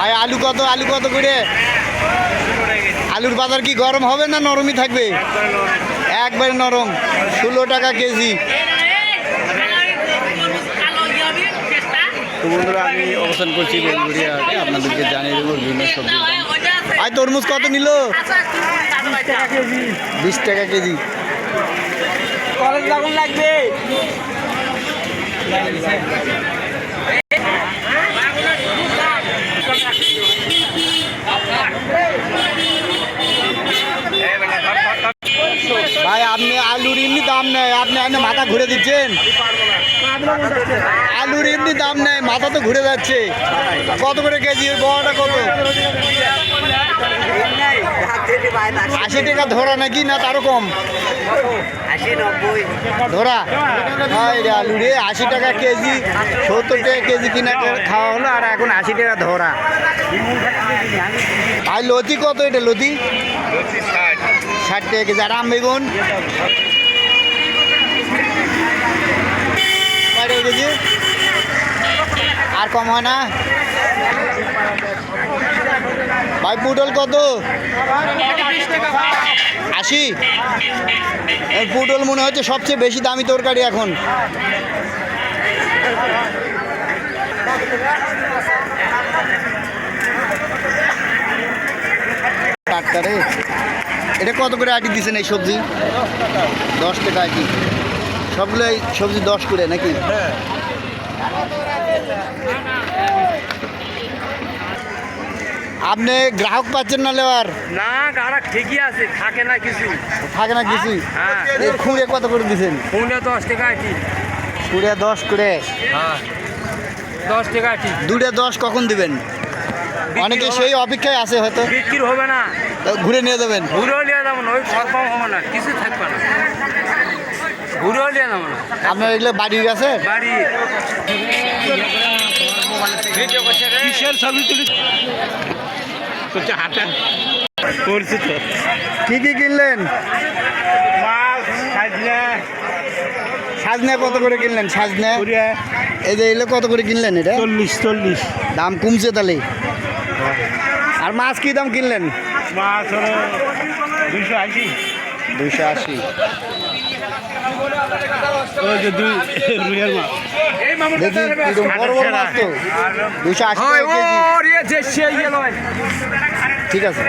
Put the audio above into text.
আর আলু কত করে? আলুর বাজার কি গরম হবে না নরমই থাকবে? একবারে নরম। 16 টাকা কেজি। তো বন্ধুরা, আমি অবস্থান করছি বেলগুড়িয়া হাটে, আপনাদেরকে জানিয়ে দেবো বিভিন্ন সবজি। আর তরমুজ কত নিল? 20 টাকা কেজি। কলেজ লাগুন লাগবে। ভাই আপনি আলুর এমনি দাম নেই, আপনি মাথা ঘুরে দিচ্ছেন। আলুর এমনি দাম নেই, মাথা তো ঘুরে যাচ্ছে। কত করে কেজি? বড়টা কত? 80 টাকা ধরা নাকি, না তারও কম? 80-90 ধরা। আলু রে 80 টাকা কেজি, 70 টাকা কেজি কিনা খাওয়া হলো, আর এখন 80 টাকা ধরা। আর লতি কত? এটা লতি 60 টাকা কেজি। আর আম বেগুন কেজি? আর কম হয় না ভাই? পুটল কত? 80। পুটল মনে হচ্ছে সবচেয়ে বেশি দামি তরকারি এখন। টাটকারে। এটা কত করে আটি দিচ্ছেন এই সবজি? 10 টাকা আটি। সবগুলো এই সবজি 10 করে নাকি? আপনি গ্রাহক পাচ্ছেন না লেবার? না, গ্রাহক ঠিকই আছে, থাকে না কিছু। থাকে না কিছুই? হ্যাঁ। এই খুঁড়ে কত করে দিচ্ছেন? পুনে 10 টাকা আটি। খুঁড়ে 10 করে? হ্যাঁ, 10 টাকা আটি। দুটো 10 কখন দিবেন? অনেকে সেই অপেক্ষায় আছে, হয়তো বিক্রি হবে না। ঘুরে নিয়ে যাবেন। ঘুরেও নিয়ে যাবো না, ওই কম হবে না, কিছু থাকবে না। ঘুরেও নিয়ে যাবো না। আপনার এগুলো বাড়ির কাছে? বাড়ি কিসের ছবি তুলি হাতে করছি তো। কি কি কিনলেন? মাছ, সাজনা। সাজনা কত করে কিনলেন? সাজনা এই যে এগুলো কত করে কিনলেন? এটা 40 দাম কমছে তাহলে। আর মাছ কি দাম কিনলেন? মাছ হলো 280। 280। ওই যে রুইয়ের মাছ। দেখি এরকম বড় বড় মাছ তো 280 টাকা কেজি। ঠিক আছে।